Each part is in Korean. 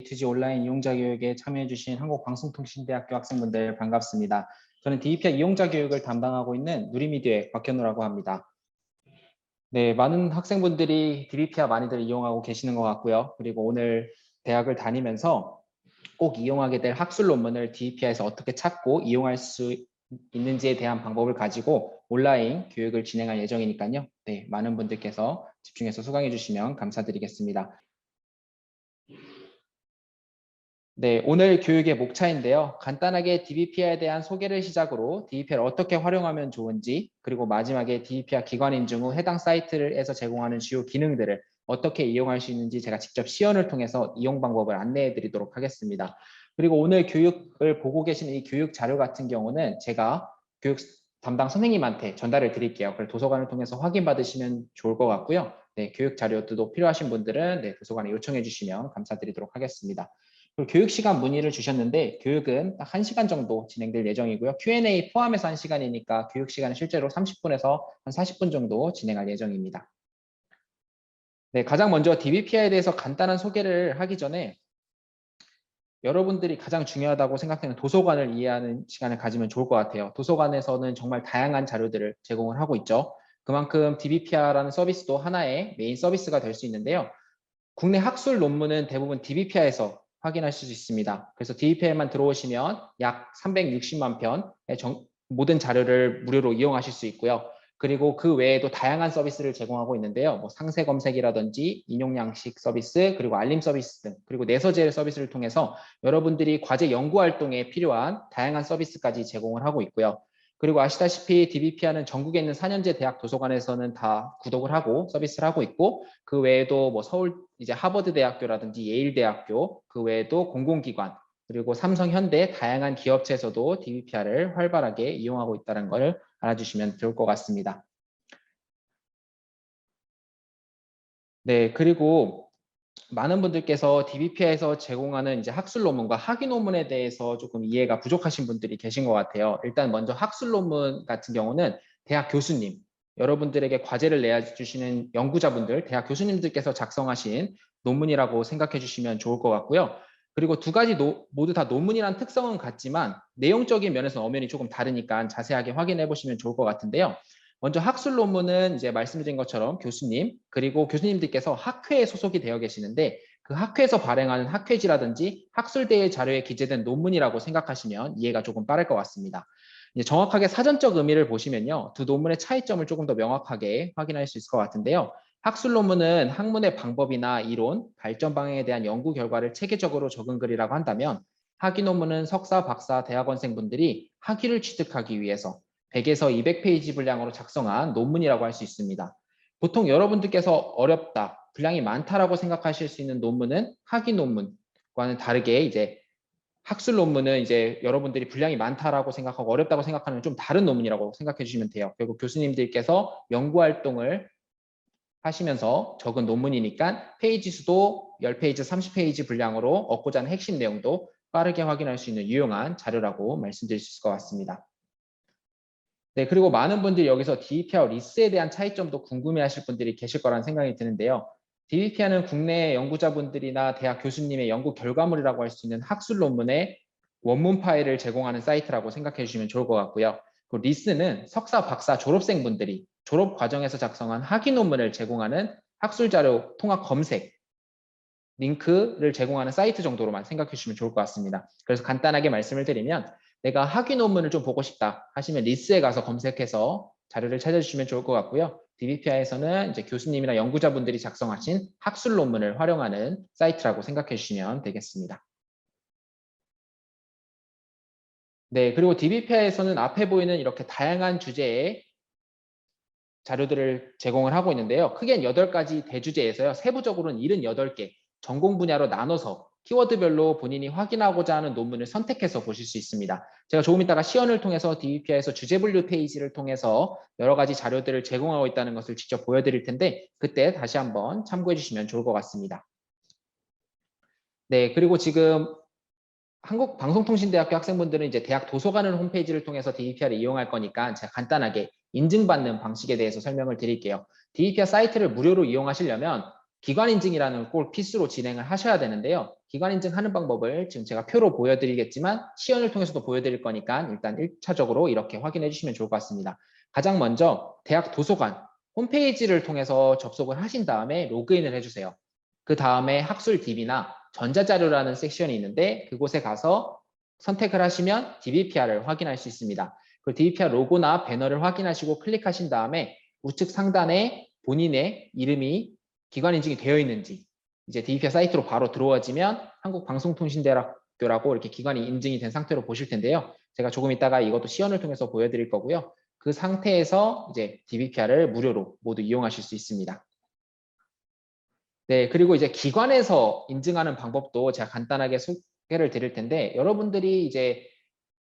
A2G 온라인 이용자 교육에 참여해주신 한국방송통신대학교 학생분들 반갑습니다. 저는 DBPI 이용자 교육을 담당하고 있는 누리미디어의 박현우라고 합니다. 네, 많은 학생분들이 DBPI 많이들 이용하고 계시는 것 같고요. 그리고 오늘 대학을 다니면서 꼭 이용하게 될 학술 논문을 DBPI에서 어떻게 찾고 이용할 수 있는지에 대한 방법을 가지고 온라인 교육을 진행할 예정이니까요. 네, 많은 분들께서 집중해서 수강해 주시면 감사드리겠습니다. 네, 오늘 교육의 목차인데요. 간단하게 DBPI에 대한 소개를 시작으로 DBPI를 어떻게 활용하면 좋은지, 그리고 마지막에 DBPI 기관 인증 후 해당 사이트에서 제공하는 주요 기능들을 어떻게 이용할 수 있는지 제가 직접 시연을 통해서 이용 방법을 안내해 드리도록 하겠습니다. 그리고 오늘 교육을 보고 계시는 이 교육 자료 같은 경우는 제가 교육 담당 선생님한테 전달을 드릴게요. 그래서 도서관을 통해서 확인받으시면 좋을 것 같고요. 네, 교육 자료도 필요하신 분들은 네, 도서관에 요청해 주시면 감사드리도록 하겠습니다. 교육 시간 문의를 주셨는데 교육은 딱 1시간 정도 진행될 예정이고요. Q&A 포함해서 1시간이니까 교육 시간은 실제로 30분에서 한 40분 정도 진행할 예정입니다. 네, 가장 먼저 DBPI에 대해서 간단한 소개를 하기 전에 여러분들이 가장 중요하다고 생각하는 도서관을 이해하는 시간을 가지면 좋을 것 같아요. 도서관에서는 정말 다양한 자료들을 제공을 하고 있죠. 그만큼 DBPI라는 서비스도 하나의 메인 서비스가 될 수 있는데요. 국내 학술 논문은 대부분 DBPI에서 확인하실 수 있습니다. 그래서 DBPI에만 들어오시면 약 360만 편의 모든 자료를 무료로 이용하실 수 있고요. 그리고 그 외에도 다양한 서비스를 제공하고 있는데요. 뭐 상세 검색이라든지 인용 양식 서비스, 그리고 알림 서비스 등, 그리고 내서재 서비스를 통해서 여러분들이 과제 연구 활동에 필요한 다양한 서비스까지 제공을 하고 있고요. 그리고 아시다시피 DBPI는 전국에 있는 4년제 대학 도서관에서는 다 구독을 하고 서비스를 하고 있고, 그 외에도 뭐 서울 이제 하버드 대학교라든지 예일 대학교, 그 외에도 공공기관, 그리고 삼성, 현대 다양한 기업체에서도 DBPI를 활발하게 이용하고 있다는 걸 알아주시면 좋을 것 같습니다. 네, 그리고 많은 분들께서 DBPI에서 제공하는 이제 학술 논문과 학위 논문에 대해서 조금 이해가 부족하신 분들이 계신 것 같아요. 일단 먼저 학술 논문 같은 경우는 대학 교수님, 여러분들에게 과제를 내주시는 연구자분들, 대학 교수님들께서 작성하신 논문이라고 생각해 주시면 좋을 것 같고요. 그리고 두 가지 모두 다 논문이란 특성은 같지만 내용적인 면에서 엄연히 조금 다르니까 자세하게 확인해 보시면 좋을 것 같은데요. 먼저 학술 논문은 이제 말씀드린 것처럼 교수님, 그리고 교수님들께서 학회에 소속이 되어 계시는데 그 학회에서 발행하는 학회지라든지 학술대의 자료에 기재된 논문이라고 생각하시면 이해가 조금 빠를 것 같습니다. 이제 정확하게 사전적 의미를 보시면요. 두 논문의 차이점을 조금 더 명확하게 확인할 수 있을 것 같은데요. 학술 논문은 학문의 방법이나 이론, 발전 방향에 대한 연구 결과를 체계적으로 적은 글이라고 한다면 학위 논문은 석사, 박사, 대학원생분들이 학위를 취득하기 위해서 100에서 200페이지 분량으로 작성한 논문이라고 할 수 있습니다. 보통 여러분들께서 어렵다, 분량이 많다라고 생각하실 수 있는 논문은 학위 논문과는 다르게 이제 학술 논문은 이제 여러분들이 분량이 많다라고 생각하고 어렵다고 생각하는 좀 다른 논문이라고 생각해 주시면 돼요. 결국 교수님들께서 연구 활동을 하시면서 적은 논문이니까 페이지 수도 10페이지, 30페이지 분량으로 얻고자 하는 핵심 내용도 빠르게 확인할 수 있는 유용한 자료라고 말씀드릴 수 있을 것 같습니다. 네, 그리고 많은 분들이 여기서 DBPI와 리스에 대한 차이점도 궁금해하실 분들이 계실 거라는 생각이 드는데요. DBPI는 국내 연구자분들이나 대학 교수님의 연구 결과물이라고 할 수 있는 학술 논문의 원문 파일을 제공하는 사이트라고 생각해 주시면 좋을 것 같고요. 그리고 리스는 석사, 박사, 졸업생분들이 졸업 과정에서 작성한 학위 논문을 제공하는 학술 자료 통합 검색 링크를 제공하는 사이트 정도로만 생각해 주시면 좋을 것 같습니다. 그래서 간단하게 말씀을 드리면 내가 학위 논문을 좀 보고 싶다 하시면 리스에 가서 검색해서 자료를 찾아주시면 좋을 것 같고요. DBPI에서는 이제 교수님이나 연구자분들이 작성하신 학술 논문을 활용하는 사이트라고 생각해 주시면 되겠습니다. 네, 그리고 DBPI에서는 앞에 보이는 이렇게 다양한 주제의 자료들을 제공을 하고 있는데요. 크게는 8가지 대주제에서요. 세부적으로는 78개 전공 분야로 나눠서 키워드별로 본인이 확인하고자 하는 논문을 선택해서 보실 수 있습니다. 제가 조금 이따가 시연을 통해서 DBPI에서 주제 분류 페이지를 통해서 여러 가지 자료들을 제공하고 있다는 것을 직접 보여드릴 텐데 그때 다시 한번 참고해 주시면 좋을 것 같습니다. 네, 그리고 지금 한국방송통신대학교 학생분들은 이제 대학 도서관을 홈페이지를 통해서 DBPI를 이용할 거니까 제가 간단하게 인증받는 방식에 대해서 설명을 드릴게요. DBPI 사이트를 무료로 이용하시려면 기관 인증이라는 걸 꼭 필수로 진행을 하셔야 되는데요. 기관 인증하는 방법을 지금 제가 표로 보여드리겠지만 시연을 통해서도 보여드릴 거니까 일단 1차적으로 이렇게 확인해 주시면 좋을 것 같습니다. 가장 먼저 대학 도서관 홈페이지를 통해서 접속을 하신 다음에 로그인을 해주세요. 그 다음에 학술 DB나 전자자료라는 섹션이 있는데 그곳에 가서 선택을 하시면 DBPR을 확인할 수 있습니다. 그 DBPR 로고나 배너를 확인하시고 클릭하신 다음에 우측 상단에 본인의 이름이 기관 인증이 되어 있는지 이제 DBPR 사이트로 바로 들어와지면 한국방송통신대학교라고 이렇게 기관이 인증이 된 상태로 보실 텐데요. 제가 조금 이따가 이것도 시연을 통해서 보여드릴 거고요. 그 상태에서 이제 DBPR을 무료로 모두 이용하실 수 있습니다. 네, 그리고 이제 기관에서 인증하는 방법도 제가 간단하게 소개를 드릴 텐데 여러분들이 이제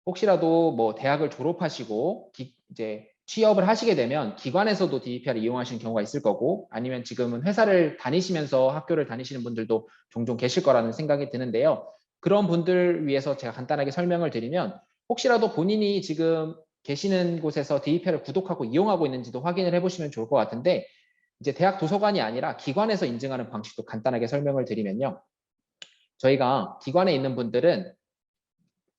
혹시라도 뭐 대학을 졸업하시고 이제 취업을 하시게 되면 기관에서도 DBPR을 이용하시는 경우가 있을 거고 아니면 지금은 회사를 다니시면서 학교를 다니시는 분들도 종종 계실 거라는 생각이 드는데요. 그런 분들 위해서 제가 간단하게 설명을 드리면 혹시라도 본인이 지금 계시는 곳에서 DBPR을 구독하고 이용하고 있는지도 확인을 해보시면 좋을 것 같은데 이제 대학 도서관이 아니라 기관에서 인증하는 방식도 간단하게 설명을 드리면요. 저희가 기관에 있는 분들은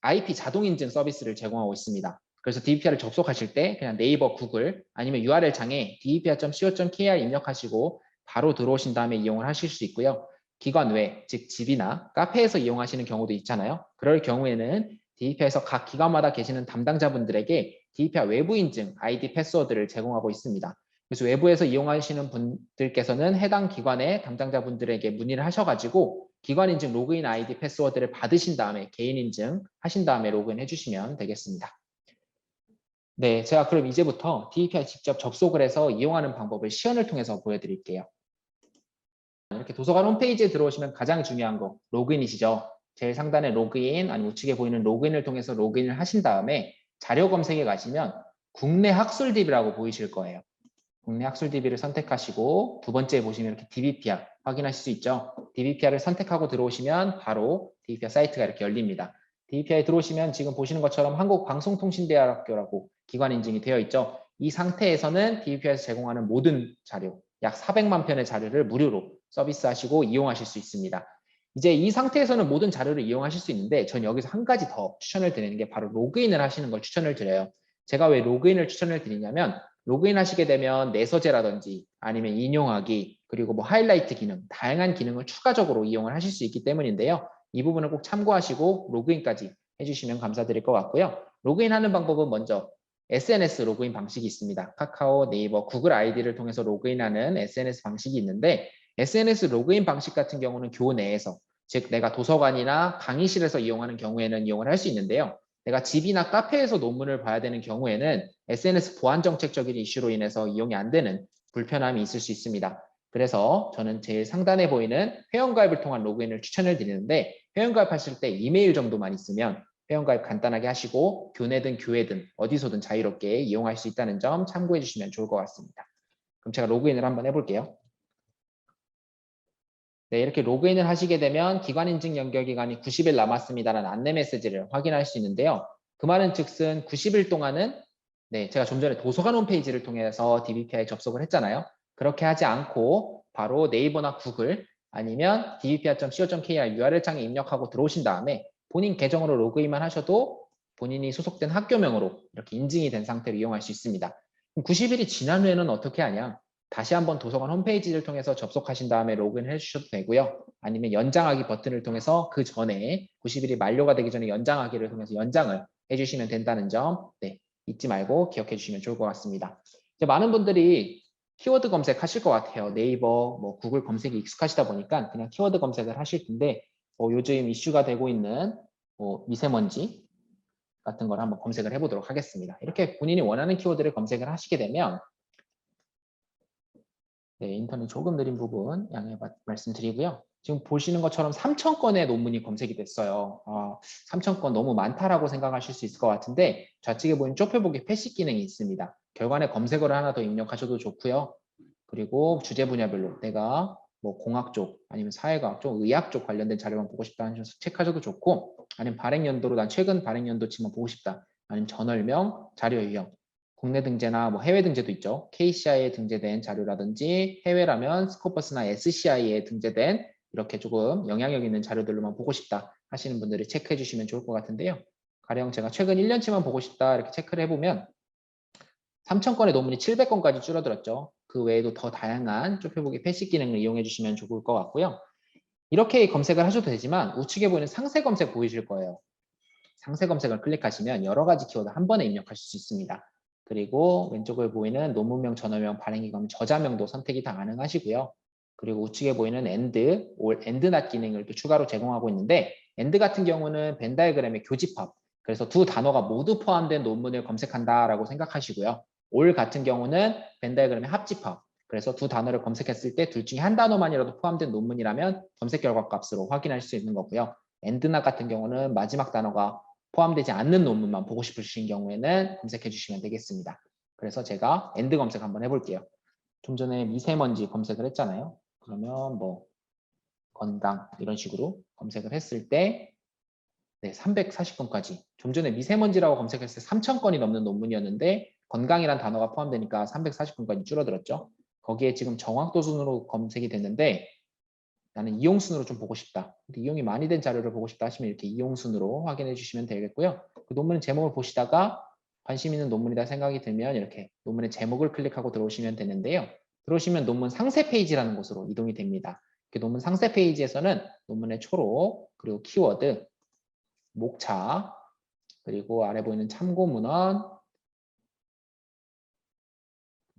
IP 자동 인증 서비스를 제공하고 있습니다. 그래서 DBPR을 접속하실 때 그냥 네이버, 구글 아니면 URL 창에 dbpr.co.kr 입력하시고 바로 들어오신 다음에 이용을 하실 수 있고요. 기관 외, 즉 집이나 카페에서 이용하시는 경우도 있잖아요. 그럴 경우에는 DBPR에서 각 기관마다 계시는 담당자분들에게 DBPR 외부 인증 아이디 패스워드를 제공하고 있습니다. 그래서 외부에서 이용하시는 분들께서는 해당 기관의 담당자분들에게 문의를 하셔가지고 기관 인증 로그인 아이디 패스워드를 받으신 다음에 개인 인증 하신 다음에 로그인 해주시면 되겠습니다. 네, 제가 그럼 이제부터 DBPR 직접 접속을 해서 이용하는 방법을 시연을 통해서 보여드릴게요. 이렇게 도서관 홈페이지에 들어오시면 가장 중요한 거 로그인이시죠. 제일 상단에 로그인 아니면 우측에 보이는 로그인을 통해서 로그인을 하신 다음에 자료 검색에 가시면 국내 학술 DB라고 보이실 거예요. 국내 학술 DB를 선택하시고 두 번째 보시면 이렇게 DBPR 확인하실 수 있죠. DBPR을 선택하고 들어오시면 바로 DBPR 사이트가 이렇게 열립니다. DBPR에 들어오시면 지금 보시는 것처럼 한국방송통신대학교라고 기관 인증이 되어 있죠. 이 상태에서는 DBPR에서 제공하는 모든 자료, 약 400만 편의 자료를 무료로 서비스하시고 이용하실 수 있습니다. 이제 이 상태에서는 모든 자료를 이용하실 수 있는데 전 여기서 한 가지 더 추천을 드리는 게 바로 로그인을 하시는 걸 추천을 드려요. 제가 왜 로그인을 추천을 드리냐면 로그인 하시게 되면 내서재라든지 아니면 인용하기 그리고 뭐 하이라이트 기능 다양한 기능을 추가적으로 이용을 하실 수 있기 때문인데요. 이 부분을 꼭 참고하시고 로그인까지 해주시면 감사드릴 것 같고요. 로그인하는 방법은 먼저 SNS 로그인 방식이 있습니다. 카카오, 네이버, 구글 아이디를 통해서 로그인하는 SNS 방식이 있는데 SNS 로그인 방식 같은 경우는 교내에서 즉 내가 도서관이나 강의실에서 이용하는 경우에는 이용을 할 수 있는데요. 내가 집이나 카페에서 논문을 봐야 되는 경우에는 SNS 보안 정책적인 이슈로 인해서 이용이 안 되는 불편함이 있을 수 있습니다. 그래서 저는 제일 상단에 보이는 회원가입을 통한 로그인을 추천을 드리는데 회원가입하실 때 이메일 정도만 있으면 회원가입 간단하게 하시고 교내든 교회든 어디서든 자유롭게 이용할 수 있다는 점 참고해 주시면 좋을 것 같습니다. 그럼 제가 로그인을 한번 해볼게요. 네, 이렇게 로그인을 하시게 되면 기관 인증 연결 기간이 90일 남았습니다라는 안내 메시지를 확인할 수 있는데요. 그 말은 즉슨 90일 동안은 네, 제가 좀 전에 도서관 홈페이지를 통해서 DBPR에 접속을 했잖아요. 그렇게 하지 않고 바로 네이버나 구글 아니면 dbpr.co.kr URL 창에 입력하고 들어오신 다음에 본인 계정으로 로그인만 하셔도 본인이 소속된 학교명으로 이렇게 인증이 된 상태로 이용할 수 있습니다. 그럼 90일이 지난 후에는 어떻게 하냐? 다시 한번 도서관 홈페이지를 통해서 접속하신 다음에 로그인을 해주셔도 되고요. 아니면 연장하기 버튼을 통해서 그 전에 90일이 만료가 되기 전에 연장하기를 통해서 연장을 해주시면 된다는 점 네, 잊지 말고 기억해 주시면 좋을 것 같습니다. 이제 많은 분들이 키워드 검색하실 것 같아요. 네이버, 뭐 구글 검색이 익숙하시다 보니까 그냥 키워드 검색을 하실 텐데 요즘 이슈가 되고 있는 미세먼지 같은 걸 한번 검색을 해보도록 하겠습니다. 이렇게 본인이 원하는 키워드를 검색을 하시게 되면 네, 인터넷 조금 느린 부분 양해 말씀드리고요. 지금 보시는 것처럼 3,000건의 논문이 검색이 됐어요. 3,000건 너무 많다라고 생각하실 수 있을 것 같은데 좌측에 보이는 좁혀보기 패시 기능이 있습니다. 결과에 검색어를 하나 더 입력하셔도 좋고요. 그리고 주제 분야별로 내가 뭐 공학 쪽 아니면 사회과학 쪽, 의학 쪽 관련된 자료만 보고 싶다 하셔서 체크하셔도 좋고 아니면 발행 연도로 난 최근 발행 연도치만 보고 싶다. 아니면 전월명, 자료 유형 국내 등재나 뭐 해외 등재도 있죠. KCI에 등재된 자료라든지 해외라면 스코퍼스나 SCI에 등재된 이렇게 조금 영향력 있는 자료들로만 보고 싶다 하시는 분들이 체크해 주시면 좋을 것 같은데요. 가령 제가 최근 1년치만 보고 싶다 이렇게 체크를 해보면 3,000건의 논문이 700건까지 줄어들었죠. 그 외에도 더 다양한 좁혀보기 패시 기능을 이용해 주시면 좋을 것 같고요. 이렇게 검색을 하셔도 되지만 우측에 보이는 상세 검색 보이실 거예요. 상세 검색을 클릭하시면 여러 가지 키워드 한 번에 입력하실 수 있습니다. 그리고 왼쪽에 보이는 논문명, 전어명, 발행기관, 저자명도 선택이 다 가능하시고요. 그리고 우측에 보이는 AND, or AND not 기능을 또 추가로 제공하고 있는데 AND 같은 경우는 벤 다이어그램의 교집합, 그래서 두 단어가 모두 포함된 논문을 검색한다라고 생각하시고요. all 같은 경우는 벤 다이어그램의 합집합, 그래서 두 단어를 검색했을 때 둘 중에 한 단어만이라도 포함된 논문이라면 검색 결과 값으로 확인할 수 있는 거고요. AND not 같은 경우는 마지막 단어가 포함되지 않는 논문만 보고 싶으신 경우에는 검색해 주시면 되겠습니다. 그래서 제가 AND 검색 한번 해볼게요. 좀 전에 미세먼지 검색을 했잖아요. 그러면 뭐 건강 이런 식으로 검색을 했을 때 네, 340건까지. 좀 전에 미세먼지라고 검색했을 때 3,000건이 넘는 논문이었는데 건강이란 단어가 포함되니까 340건까지 줄어들었죠. 거기에 지금 정확도 순으로 검색이 됐는데 나는 이용 순으로 좀 보고 싶다. 근데 이용이 많이 된 자료를 보고 싶다 하시면 이렇게 이용 순으로 확인해 주시면 되겠고요. 그 논문 제목을 보시다가 관심 있는 논문이다 생각이 들면 이렇게 논문의 제목을 클릭하고 들어오시면 되는데요. 들어오시면 논문 상세 페이지라는 곳으로 이동이 됩니다. 논문 상세 페이지에서는 논문의 초록, 그리고 키워드, 목차, 그리고 아래 보이는 참고 문헌,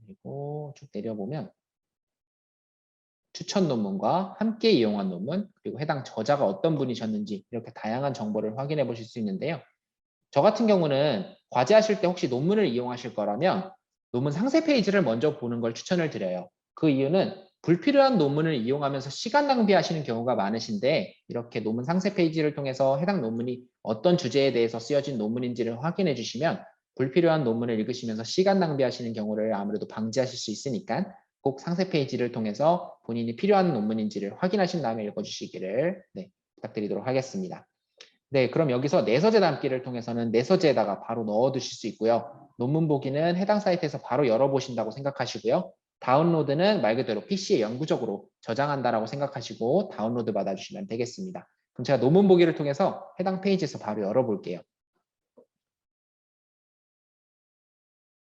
그리고 쭉 내려보면 추천 논문과 함께 이용한 논문, 그리고 해당 저자가 어떤 분이셨는지 이렇게 다양한 정보를 확인해 보실 수 있는데요. 저 같은 경우는 과제하실 때 혹시 논문을 이용하실 거라면 논문 상세 페이지를 먼저 보는 걸 추천을 드려요. 그 이유는 불필요한 논문을 이용하면서 시간 낭비하시는 경우가 많으신데 이렇게 논문 상세 페이지를 통해서 해당 논문이 어떤 주제에 대해서 쓰여진 논문인지를 확인해 주시면 불필요한 논문을 읽으시면서 시간 낭비하시는 경우를 아무래도 방지하실 수 있으니까 꼭 상세 페이지를 통해서 본인이 필요한 논문인지를 확인하신 다음에 읽어주시기를 부탁드리도록 하겠습니다. 네, 그럼 여기서 내서재 담기를 통해서는 내서재에다가 바로 넣어두실 수 있고요. 논문 보기는 해당 사이트에서 바로 열어보신다고 생각하시고요. 다운로드는 말 그대로 PC에 영구적으로 저장한다라고 생각하시고 다운로드 받아주시면 되겠습니다. 그럼 제가 논문 보기를 통해서 해당 페이지에서 바로 열어볼게요.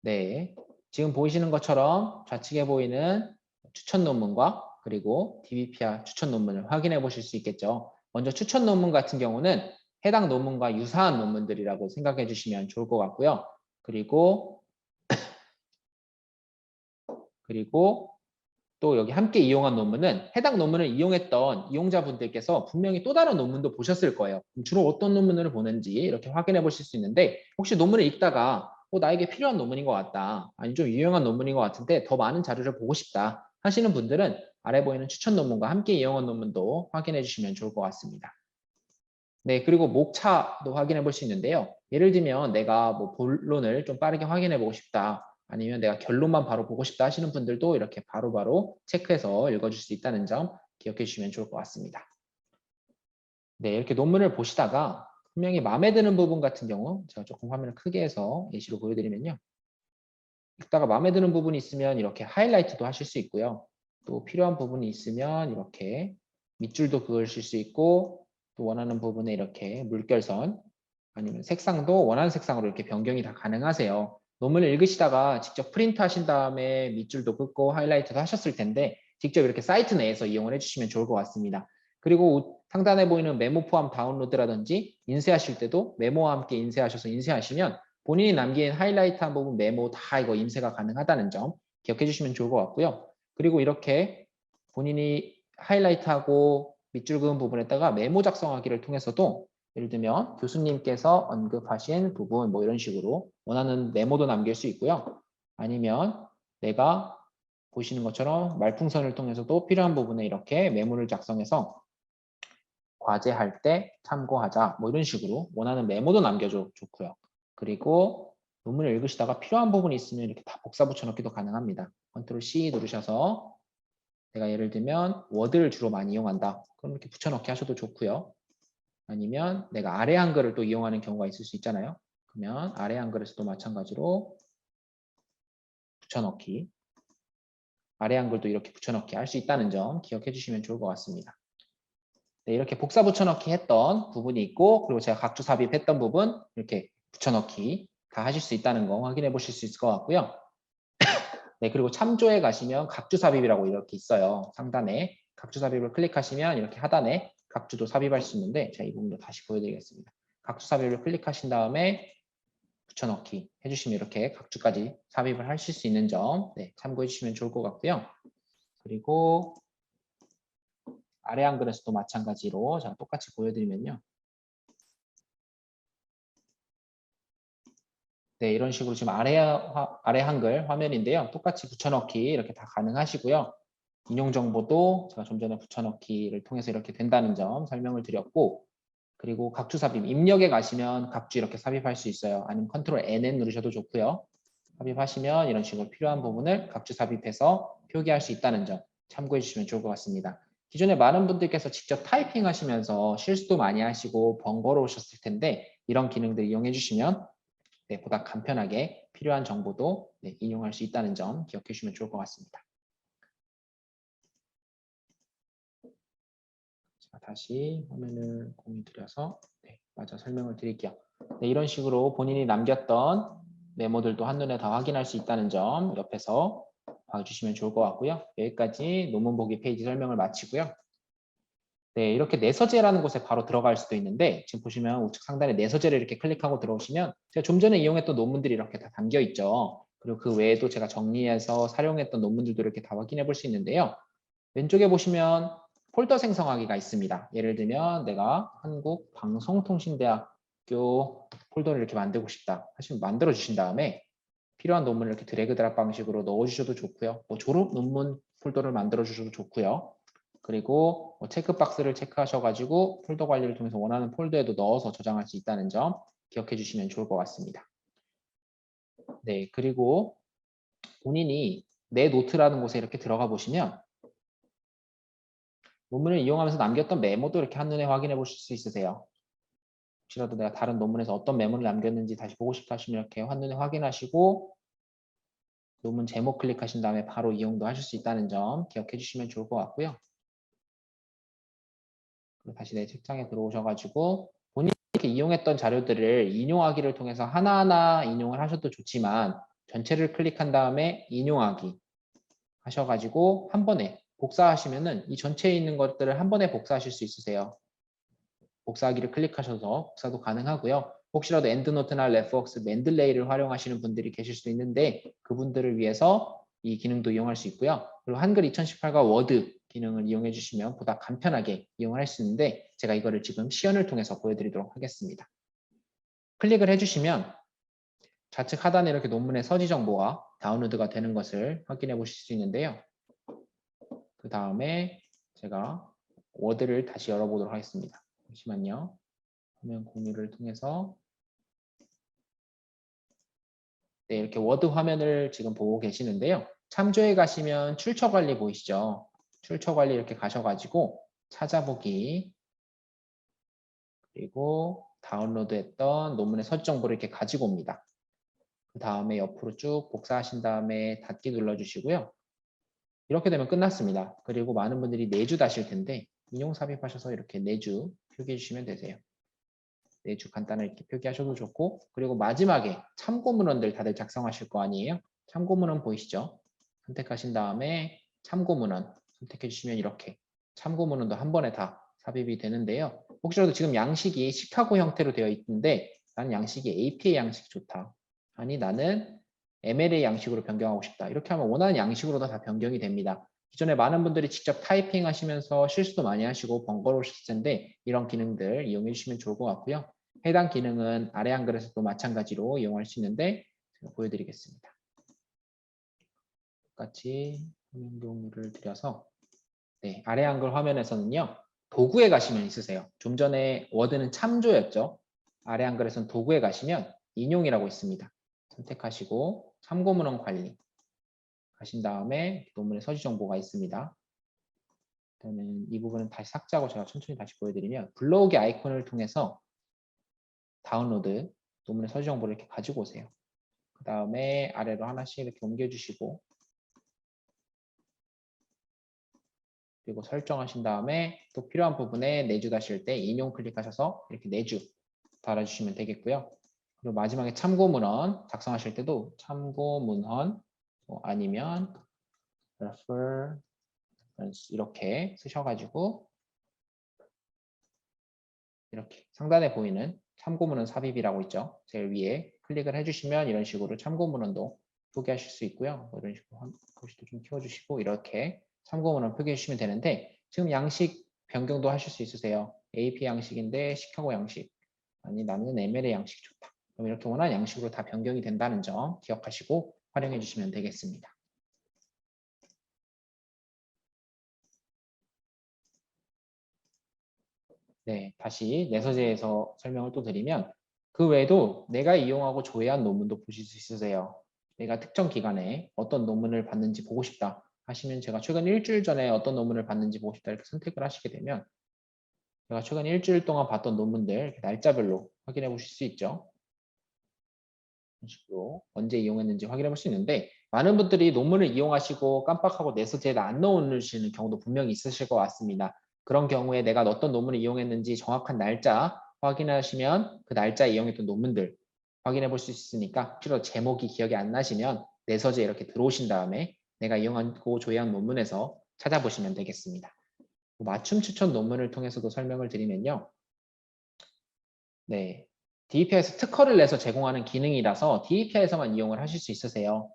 네, 지금 보이시는 것처럼 좌측에 보이는 추천 논문과 그리고 DBPR 추천 논문을 확인해 보실 수 있겠죠. 먼저 추천 논문 같은 경우는 해당 논문과 유사한 논문들이라고 생각해 주시면 좋을 것 같고요. 그리고 또 여기 함께 이용한 논문은 해당 논문을 이용했던 이용자분들께서 분명히 또 다른 논문도 보셨을 거예요. 주로 어떤 논문을 보는지 이렇게 확인해 보실 수 있는데 혹시 논문을 읽다가 나에게 필요한 논문인 것 같다. 아니 좀 유용한 논문인 것 같은데 더 많은 자료를 보고 싶다 하시는 분들은 아래 보이는 추천 논문과 함께 이용한 논문도 확인해 주시면 좋을 것 같습니다. 네, 그리고 목차도 확인해 볼 수 있는데요. 예를 들면 내가 뭐 본론을 좀 빠르게 확인해 보고 싶다. 아니면 내가 결론만 바로 보고 싶다 하시는 분들도 이렇게 바로바로 체크해서 읽어줄 수 있다는 점 기억해 주시면 좋을 것 같습니다. 네, 이렇게 논문을 보시다가 분명히 마음에 드는 부분 같은 경우 제가 조금 화면을 크게 해서 예시로 보여드리면요. 읽다가 마음에 드는 부분이 있으면 이렇게 하이라이트도 하실 수 있고요. 또 필요한 부분이 있으면 이렇게 밑줄도 그으실 수 있고 또 원하는 부분에 이렇게 물결선 아니면 색상도 원하는 색상으로 이렇게 변경이 다 가능하세요. 논문을 읽으시다가 직접 프린트 하신 다음에 밑줄도 긋고 하이라이트도 하셨을 텐데 직접 이렇게 사이트 내에서 이용을 해주시면 좋을 것 같습니다. 그리고 상단에 보이는 메모 포함 다운로드라든지 인쇄하실 때도 메모와 함께 인쇄하셔서 인쇄하시면 본인이 남긴 하이라이트한 부분 메모 다 이거 인쇄가 가능하다는 점 기억해 주시면 좋을 것 같고요. 그리고 이렇게 본인이 하이라이트하고 밑줄 그은 부분에다가 메모 작성하기를 통해서도 예를 들면 교수님께서 언급하신 부분 뭐 이런 식으로 원하는 메모도 남길 수 있고요. 아니면 내가 보시는 것처럼 말풍선을 통해서도 필요한 부분에 이렇게 메모를 작성해서 과제할 때 참고하자 뭐 이런 식으로 원하는 메모도 남겨줘 좋고요. 그리고 논문을 읽으시다가 필요한 부분이 있으면 이렇게 다 복사 붙여넣기도 가능합니다. 컨트롤 C 누르셔서 내가 예를 들면 워드를 주로 많이 이용한다. 그럼 이렇게 붙여넣기 하셔도 좋고요. 아니면 내가 아래 한글을 또 이용하는 경우가 있을 수 있잖아요. 그러면 아래 한글에서도 마찬가지로 붙여넣기, 아래 한글도 이렇게 붙여넣기 할 수 있다는 점 기억해 주시면 좋을 것 같습니다. 네, 이렇게 복사 붙여넣기 했던 부분이 있고, 그리고 제가 각주 삽입했던 부분 이렇게 붙여넣기 다 하실 수 있다는 거 확인해 보실 수 있을 것 같고요. 네, 그리고 참조에 가시면 각주 삽입이라고 이렇게 있어요. 상단에 각주 삽입을 클릭하시면 이렇게 하단에 각주도 삽입할 수 있는데, 제가 이 부분도 다시 보여드리겠습니다. 각주 삽입을 클릭하신 다음에 붙여넣기 해주시면 이렇게 각주까지 삽입을 하실 수 있는 점 참고해 주시면 좋을 것 같고요. 그리고 아래 한글에서도 마찬가지로 제가 똑같이 보여드리면요. 네, 이런 식으로 지금 아래 한글 화면인데요. 똑같이 붙여넣기 이렇게 다 가능하시고요. 인용 정보도 제가 좀 전에 붙여넣기를 통해서 이렇게 된다는 점 설명을 드렸고, 그리고 각주 삽입, 입력에 가시면 각주 이렇게 삽입할 수 있어요. 아니면 컨트롤 NN 누르셔도 좋고요. 삽입하시면 이런 식으로 필요한 부분을 각주 삽입해서 표기할 수 있다는 점 참고해 주시면 좋을 것 같습니다. 기존에 많은 분들께서 직접 타이핑 하시면서 실수도 많이 하시고 번거로우셨을 텐데, 이런 기능들 이용해 주시면 보다 간편하게 필요한 정보도 인용할 수 있다는 점 기억해 주시면 좋을 것 같습니다. 자, 다시 화면을 공유 드려서 마저 설명을 드릴게요. 이런 식으로 본인이 남겼던 메모들도 한눈에 다 확인할 수 있다는 점 옆에서 봐주시면 좋을 것 같고요. 여기까지 논문 보기 페이지 설명을 마치고요. 네, 이렇게 내 서재라는 곳에 바로 들어갈 수도 있는데, 지금 보시면 우측 상단에 내 서재를 이렇게 클릭하고 들어오시면 제가 좀 전에 이용했던 논문들이 이렇게 다 담겨 있죠. 그리고 그 외에도 제가 정리해서 사용했던 논문들도 이렇게 다 확인해 볼 수 있는데요. 왼쪽에 보시면 폴더 생성하기가 있습니다. 예를 들면 내가 한국방송통신대학교 폴더를 이렇게 만들고 싶다 하시면 만들어 주신 다음에 필요한 논문을 이렇게 드래그 드랍 방식으로 넣어 주셔도 좋고요. 졸업 논문 폴더를 만들어 주셔도 좋고요. 그리고 체크박스를 체크하셔가지고 폴더 관리를 통해서 원하는 폴더에도 넣어서 저장할 수 있다는 점 기억해 주시면 좋을 것 같습니다. 네, 그리고 본인이 내 노트라는 곳에 이렇게 들어가 보시면 논문을 이용하면서 남겼던 메모도 이렇게 한눈에 확인해 보실 수 있으세요. 혹시라도 내가 다른 논문에서 어떤 메모를 남겼는지 다시 보고 싶다 하시면 이렇게 한눈에 확인하시고 논문 제목 클릭하신 다음에 바로 이용도 하실 수 있다는 점 기억해 주시면 좋을 것 같고요. 다시 내 책장에 들어오셔가지고 본인이 이렇게 이용했던 자료들을 인용하기를 통해서 하나하나 인용을 하셔도 좋지만, 전체를 클릭한 다음에 인용하기 하셔가지고 한 번에 복사하시면은 이 전체에 있는 것들을 한 번에 복사하실 수 있으세요. 복사하기를 클릭하셔서 복사도 가능하고요. 혹시라도 엔드노트나 레프웍스, 맨들레이를 활용하시는 분들이 계실 수 있는데, 그분들을 위해서 이 기능도 이용할 수 있고요. 그리고 한글 2018과 워드 기능을 이용해 주시면 보다 간편하게 이용을 할 수 있는데, 제가 이거를 지금 시연을 통해서 보여드리도록 하겠습니다. 클릭을 해주시면 좌측 하단에 이렇게 논문의 서지 정보가 다운로드가 되는 것을 확인해 보실 수 있는데요. 그 다음에 제가 워드를 다시 열어보도록 하겠습니다. 잠시만요. 화면 공유를 통해서 이렇게 워드 화면을 지금 보고 계시는데요. 참조에 가시면 출처 관리 보이시죠? 출처 관리 이렇게 가셔가지고 찾아보기, 그리고 다운로드했던 논문의 서지 정보를 이렇게 가지고 옵니다. 그 다음에 옆으로 쭉 복사하신 다음에 닫기 눌러주시고요. 이렇게 되면 끝났습니다. 그리고 많은 분들이 내주 다실 텐데 인용 삽입하셔서 이렇게 내주 표기해 주시면 되세요. 내주 간단하게 이렇게 표기하셔도 좋고, 그리고 마지막에 참고문헌들 다들 작성하실 거 아니에요? 참고문헌 보이시죠? 선택하신 다음에 참고문헌 선택해 주시면 이렇게 참고문헌도 한 번에 다 삽입이 되는데요. 혹시라도 지금 양식이 시카고 형태로 되어 있는데 나는 양식이 APA 양식이 좋다, 아니 나는 MLA 양식으로 변경하고 싶다, 이렇게 하면 원하는 양식으로 다 변경이 됩니다. 기존에 많은 분들이 직접 타이핑 하시면서 실수도 많이 하시고 번거로우셨을 텐데, 이런 기능들 이용해 주시면 좋을 것 같고요. 해당 기능은 아래 한글에서도 마찬가지로 이용할 수 있는데 제가 보여드리겠습니다. 똑같이 화면 공유를 드려서 아래 한글 화면에서는요. 도구에 가시면 있으세요. 좀 전에 워드는 참조였죠. 아래 한글에서는 도구에 가시면 인용이라고 있습니다. 선택하시고 참고문헌 관리 가신 다음에 논문의 서지 정보가 있습니다. 그러면 이 부분은 다시 삭제하고 제가 천천히 다시 보여드리면, 불러오기 아이콘을 통해서 다운로드 논문의 서지 정보를 이렇게 가지고 오세요. 그 다음에 아래로 하나씩 이렇게 옮겨주시고 그리고 설정하신 다음에 또 필요한 부분에 내주 다실 때 인용 클릭하셔서 이렇게 내주 달아주시면 되겠고요. 그리고 마지막에 참고 문헌 작성하실 때도 참고 문헌 아니면 reference 이렇게 쓰셔가지고 이렇게 상단에 보이는 참고문헌 삽입이라고 있죠. 제일 위에 클릭을 해주시면 이런 식으로 참고문헌도 표기하실 수 있고요. 이런 식으로 글씨도 좀 키워주시고 이렇게 참고문헌 표기해 주시면 되는데 지금 양식 변경도 하실 수 있으세요. AP 양식인데 시카고 양식 아니 나는 ML의 양식 좋다. 그럼 이렇게 원하는 양식으로 다 변경이 된다는 점 기억하시고 활용해 주시면 되겠습니다. 네, 다시 내서재에서 설명을 또 드리면 그 외에도 내가 이용하고 조회한 논문도 보실 수 있으세요. 내가 특정 기간에 어떤 논문을 봤는지 보고 싶다 하시면 제가 최근 일주일 전에 어떤 논문을 봤는지 보고 싶다 이렇게 선택을 하시게 되면 제가 최근 일주일 동안 봤던 논문들 이렇게 날짜별로 확인해 보실 수 있죠. 이런 식으로 언제 이용했는지 확인해 볼 수 있는데 많은 분들이 논문을 이용하시고 깜빡하고 내서재에 안 넣으시는 경우도 분명히 있으실 것 같습니다. 그런 경우에 내가 어떤 논문을 이용했는지 정확한 날짜 확인하시면 그 날짜에 이용했던 논문들 확인해 볼 수 있으니까 혹시라도 제목이 기억이 안 나시면 내서재 이렇게 들어오신 다음에 내가 이용하고 조회한 논문에서 찾아보시면 되겠습니다. 맞춤 추천 논문을 통해서도 설명을 드리면요. 네, DEPI에서 특허를 내서 제공하는 기능이라서 DEPI에서만 이용을 하실 수 있으세요.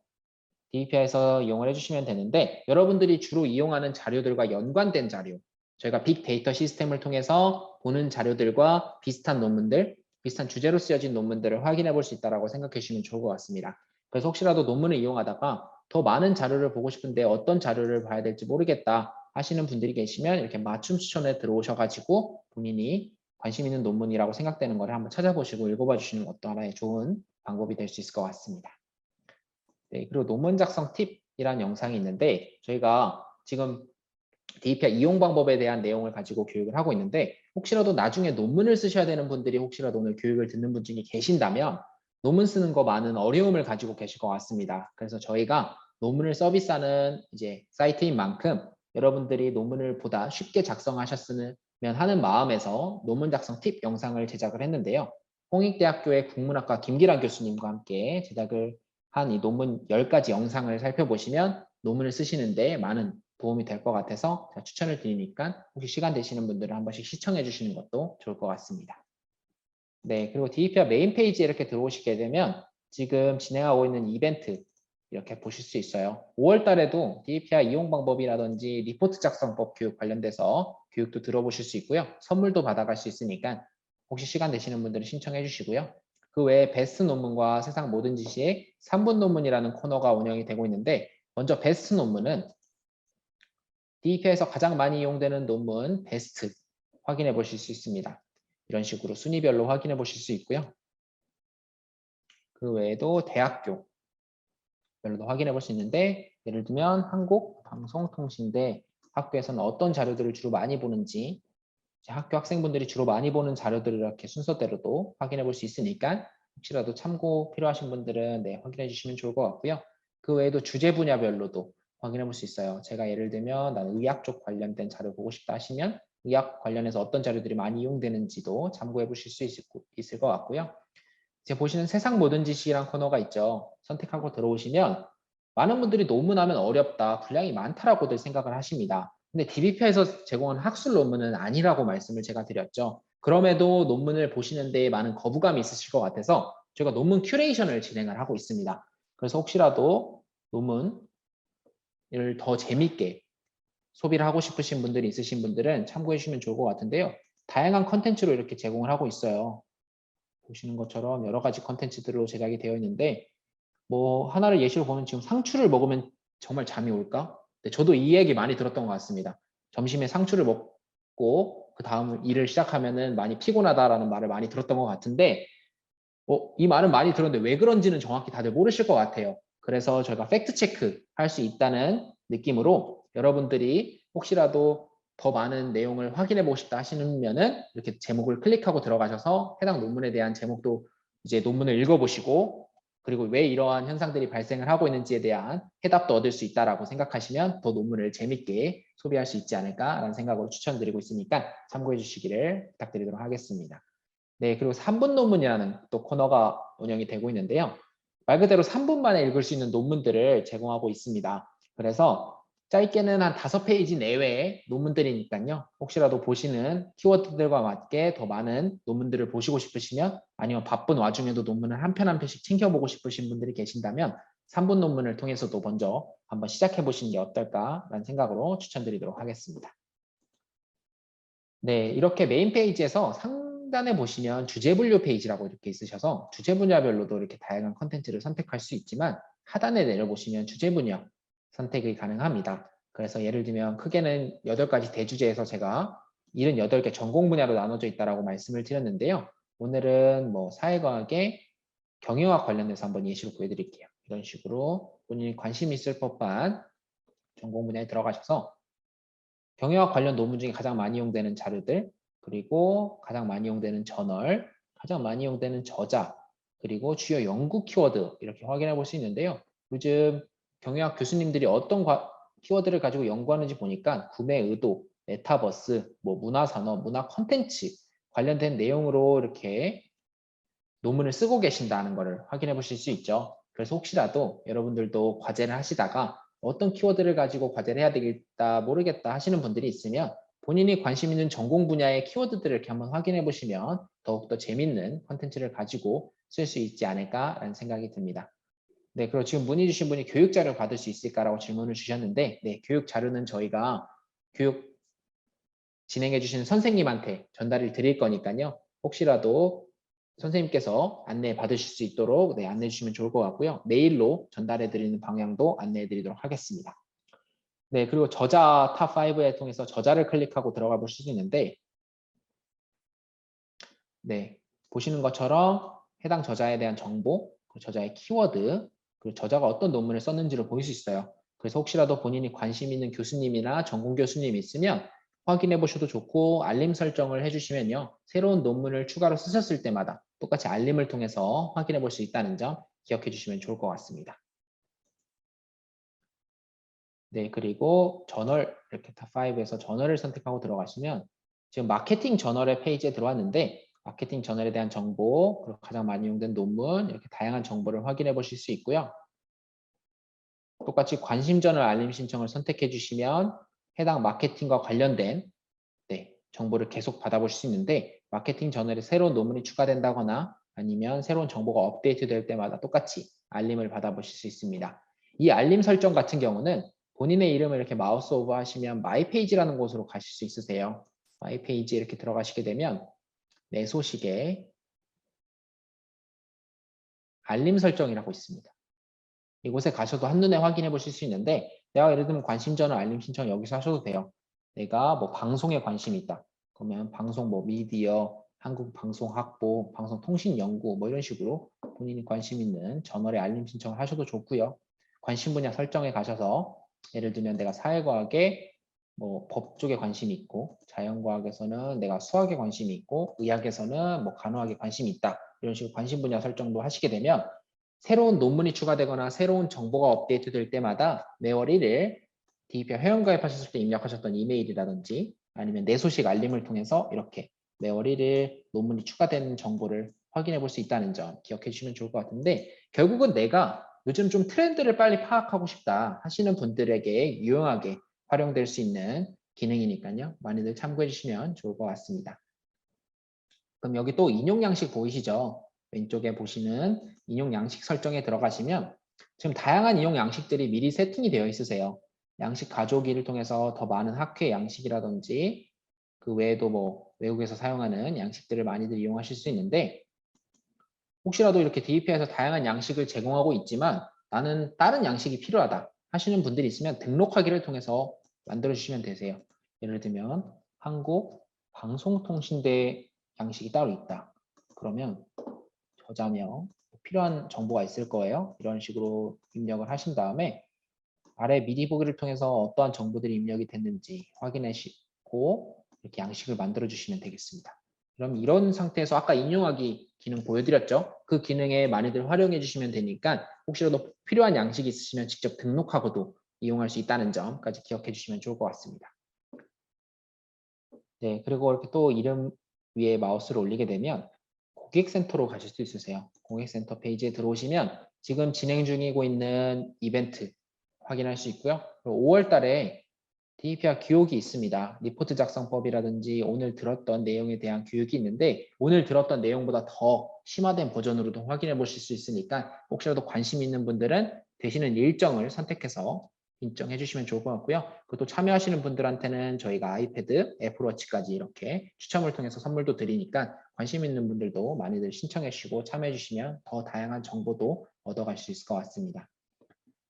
DEPI에서 이용을 해주시면 되는데 여러분들이 주로 이용하는 자료들과 연관된 자료 저희가 빅데이터 시스템을 통해서 보는 자료들과 비슷한 논문들 비슷한 주제로 쓰여진 논문들을 확인해 볼 수 있다고 생각해 주시면 좋을 것 같습니다. 그래서 혹시라도 논문을 이용하다가 더 많은 자료를 보고 싶은데 어떤 자료를 봐야 될지 모르겠다 하시는 분들이 계시면 이렇게 맞춤 추천에 들어오셔가지고 본인이 관심 있는 논문이라고 생각되는 거를 한번 찾아보시고 읽어봐 주시는 것도 하나의 좋은 방법이 될 수 있을 것 같습니다. 네, 그리고 논문 작성 팁이라는 영상이 있는데 저희가 지금 DEPI 이용 방법에 대한 내용을 가지고 교육을 하고 있는데 혹시라도 나중에 논문을 쓰셔야 되는 분들이 혹시라도 오늘 교육을 듣는 분 중에 계신다면 논문 쓰는 거 많은 어려움을 가지고 계실 것 같습니다. 그래서 저희가 논문을 서비스하는 이제 사이트인 만큼 여러분들이 논문을 보다 쉽게 작성하셨으면 하는 마음에서 논문 작성 팁 영상을 제작을 했는데요. 홍익대학교의 국문학과 김기란 교수님과 함께 제작을 한 이 논문 10가지 영상을 살펴보시면 논문을 쓰시는데 많은 도움이 될 것 같아서 제가 추천을 드리니까 혹시 시간 되시는 분들은 한 번씩 시청해 주시는 것도 좋을 것 같습니다. 네, 그리고 DEPI 메인 페이지에 이렇게 들어오시게 되면 지금 진행하고 있는 이벤트 이렇게 보실 수 있어요. 5월 달에도 DEPI 이용 방법이라든지 리포트 작성법 교육 관련돼서 교육도 들어보실 수 있고요. 선물도 받아갈 수 있으니까 혹시 시간 되시는 분들은 신청해 주시고요. 그 외에 베스트 논문과 세상 모든 지식의 3분 논문이라는 코너가 운영이 되고 있는데 먼저 베스트 논문은 DEPI에서 가장 많이 이용되는 논문 베스트 확인해 보실 수 있습니다. 이런 식으로 순위별로 확인해 보실 수 있고요. 그 외에도 대학교별로도 확인해 볼 수 있는데 예를 들면 한국방송통신대 학교에서는 어떤 자료들을 주로 많이 보는지 학교 학생분들이 주로 많이 보는 자료들을 이렇게 순서대로도 확인해 볼 수 있으니까 혹시라도 참고 필요하신 분들은 네, 확인해 주시면 좋을 것 같고요. 그 외에도 주제 분야별로도 확인해 볼 수 있어요. 제가 예를 들면 나는 의학 쪽 관련된 자료 보고 싶다 하시면 의학 관련해서 어떤 자료들이 많이 이용되는지도 참고해 보실 수 있을 것 같고요. 이제 보시는 세상 모든 지식이란 코너가 있죠. 선택하고 들어오시면 많은 분들이 논문하면 어렵다, 분량이 많다라고들 생각을 하십니다. 근데 DBP에서 제공한 학술 논문은 아니라고 말씀을 제가 드렸죠. 그럼에도 논문을 보시는 데 많은 거부감이 있으실 것 같아서 저희가 논문 큐레이션을 진행을 하고 있습니다. 그래서 혹시라도 논문을 더 재밌게 소비를 하고 싶으신 분들이 있으신 분들은 참고해 주시면 좋을 것 같은데요. 다양한 컨텐츠로 이렇게 제공을 하고 있어요. 보시는 것처럼 여러 가지 컨텐츠들로 제작이 되어 있는데 뭐 하나를 예시로 보면 지금 상추를 먹으면 정말 잠이 올까? 네, 저도 이 얘기 많이 들었던 것 같습니다. 점심에 상추를 먹고 그 다음 일을 시작하면은 많이 피곤하다라는 말을 많이 들었던 것 같은데 이 말은 많이 들었는데 왜 그런지는 정확히 다들 모르실 것 같아요. 그래서 저희가 팩트 체크 할 수 있다는 느낌으로 여러분들이 혹시라도 더 많은 내용을 확인해 보고 싶다 하시면은 이렇게 제목을 클릭하고 들어가셔서 해당 논문에 대한 제목도 이제 논문을 읽어보시고 그리고 왜 이러한 현상들이 발생을 하고 있는지에 대한 해답도 얻을 수 있다라고 생각하시면 더 논문을 재밌게 소비할 수 있지 않을까라는 생각으로 추천드리고 있으니까 참고해 주시기를 부탁드리도록 하겠습니다. 네, 그리고 3분 논문이라는 또 코너가 운영이 되고 있는데요. 말 그대로 3분 만에 읽을 수 있는 논문들을 제공하고 있습니다. 그래서 짧게는 한 5페이지 내외의 논문들이니까요. 혹시라도 보시는 키워드들과 맞게 더 많은 논문들을 보시고 싶으시면 아니면 바쁜 와중에도 논문을 한 편 한 편씩 챙겨보고 싶으신 분들이 계신다면 3분 논문을 통해서도 먼저 한번 시작해 보시는 게 어떨까라는 생각으로 추천드리도록 하겠습니다. 네, 이렇게 메인 페이지에서 상단에 보시면 주제 분류 페이지라고 이렇게 있으셔서 주제 분야별로도 이렇게 다양한 컨텐츠를 선택할 수 있지만 하단에 내려보시면 주제 분야 선택이 가능합니다. 그래서 예를 들면 크게는 8가지 대주제에서 제가 78개 전공 분야로 나눠져 있다고 말씀을 드렸는데요. 오늘은 뭐 사회과학의 경영학 관련해서 한번 예시로 보여드릴게요. 이런 식으로 본인이 관심 있을 법한 전공 분야에 들어가셔서 경영학 관련 논문 중에 가장 많이 이용되는 자료들, 그리고 가장 많이 이용되는 저널, 가장 많이 이용되는 저자, 그리고 주요 연구 키워드 이렇게 확인해 볼 수 있는데요. 요즘 경영학 교수님들이 어떤 키워드를 가지고 연구하는지 보니까 구매 의도, 메타버스, 뭐 문화산업, 문화 콘텐츠 관련된 내용으로 이렇게 논문을 쓰고 계신다는 것을 확인해 보실 수 있죠. 그래서 혹시라도 여러분들도 과제를 하시다가 어떤 키워드를 가지고 과제를 해야 되겠다 모르겠다 하시는 분들이 있으면 본인이 관심 있는 전공 분야의 키워드들을 이렇게 한번 확인해 보시면 더욱더 재밌는 컨텐츠를 가지고 쓸 수 있지 않을까라는 생각이 듭니다. 네, 그리고 지금 문의 주신 분이 교육 자료 받을 수 있을까라고 질문을 주셨는데, 네, 교육 자료는 저희가 교육 진행해 주시는 선생님한테 전달을 드릴 거니까요. 혹시라도 선생님께서 안내 받으실 수 있도록 네, 안내해 주시면 좋을 것 같고요. 메일로 전달해 드리는 방향도 안내해 드리도록 하겠습니다. 네, 그리고 저자 탑5에 통해서 저자를 클릭하고 들어가 볼 수 있는데, 네, 보시는 것처럼 해당 저자에 대한 정보, 그 저자의 키워드, 그 저자가 어떤 논문을 썼는지를 볼 수 있어요. 그래서 혹시라도 본인이 관심 있는 교수님이나 전공 교수님이 있으면 확인해 보셔도 좋고 알림 설정을 해주시면요. 새로운 논문을 추가로 쓰셨을 때마다 똑같이 알림을 통해서 확인해 볼 수 있다는 점 기억해 주시면 좋을 것 같습니다. 네, 그리고 저널, 이렇게 탑5에서 저널을 선택하고 들어가시면 지금 마케팅 저널의 페이지에 들어왔는데 마케팅 저널에 대한 정보, 그리고 가장 많이 이용된 논문, 이렇게 다양한 정보를 확인해 보실 수 있고요. 똑같이 관심 저널 알림 신청을 선택해 주시면 해당 마케팅과 관련된 네, 정보를 계속 받아보실 수 있는데 마케팅 저널에 새로운 논문이 추가된다거나 아니면 새로운 정보가 업데이트 될 때마다 똑같이 알림을 받아보실 수 있습니다. 이 알림 설정 같은 경우는 본인의 이름을 이렇게 마우스 오버 하시면 마이 페이지라는 곳으로 가실 수 있으세요. 마이 페이지 이렇게 들어가시게 되면 내 소식에 알림 설정이라고 있습니다. 이곳에 가셔도 한눈에 확인해 보실 수 있는데 내가 예를 들면 관심 전화 알림 신청 여기서 하셔도 돼요. 내가 뭐 방송에 관심이 있다. 그러면 방송 뭐 미디어, 한국방송학부, 방송통신연구 뭐 이런 식으로 본인이 관심 있는 저널에 알림 신청을 하셔도 좋고요. 관심 분야 설정에 가셔서 예를 들면 내가 사회과학에 뭐 법 쪽에 관심이 있고 자연과학에서는 내가 수학에 관심이 있고 의학에서는 뭐 간호학에 관심이 있다. 이런 식으로 관심 분야 설정도 하시게 되면 새로운 논문이 추가되거나 새로운 정보가 업데이트 될 때마다 매월 1일 DEP 회원가입하셨을 때 입력하셨던 이메일이라든지 아니면 내 소식 알림을 통해서 이렇게 매월 1일 논문이 추가된 정보를 확인해 볼 수 있다는 점 기억해 주시면 좋을 것 같은데 결국은 내가 요즘 좀 트렌드를 빨리 파악하고 싶다 하시는 분들에게 유용하게 활용될 수 있는 기능이니까요. 많이들 참고해 주시면 좋을 것 같습니다. 그럼 여기 또 인용 양식 보이시죠? 왼쪽에 보시는 인용 양식 설정에 들어가시면 지금 다양한 인용 양식들이 미리 세팅이 되어 있으세요. 양식 가져오기를 통해서 더 많은 학회 양식이라든지 그 외에도 뭐 외국에서 사용하는 양식들을 많이들 이용하실 수 있는데 혹시라도 이렇게 DEP에서 다양한 양식을 제공하고 있지만 나는 다른 양식이 필요하다 하시는 분들이 있으면 등록하기를 통해서 만들어 주시면 되세요. 예를 들면 한국방송통신대 양식이 따로 있다. 그러면 저자명 필요한 정보가 있을 거예요. 이런 식으로 입력을 하신 다음에 아래 미리 보기를 통해서 어떠한 정보들이 입력이 됐는지 확인하시고 이렇게 양식을 만들어 주시면 되겠습니다. 그럼 이런 상태에서 아까 인용하기 기능 보여드렸죠? 그 기능에 많이들 활용해 주시면 되니까 혹시라도 필요한 양식이 있으시면 직접 등록하고도 이용할 수 있다는 점까지 기억해 주시면 좋을 것 같습니다. 네, 그리고 이렇게 또 이름 위에 마우스를 올리게 되면 고객센터로 가실 수 있으세요. 고객센터 페이지에 들어오시면 지금 진행 중이고 있는 이벤트 확인할 수 있고요. 5월 달에 DEP와 교육이 있습니다. 리포트 작성법이라든지 오늘 들었던 내용에 대한 교육이 있는데 오늘 들었던 내용보다 더 심화된 버전으로도 확인해 보실 수 있으니까 혹시라도 관심 있는 분들은 되시는 일정을 선택해서 신청해 주시면 좋을 것 같고요. 그것도 참여하시는 분들한테는 저희가 아이패드, 애플워치까지 이렇게 추첨을 통해서 선물도 드리니까 관심 있는 분들도 많이들 신청해 주시고 참여해 주시면 더 다양한 정보도 얻어갈 수 있을 것 같습니다.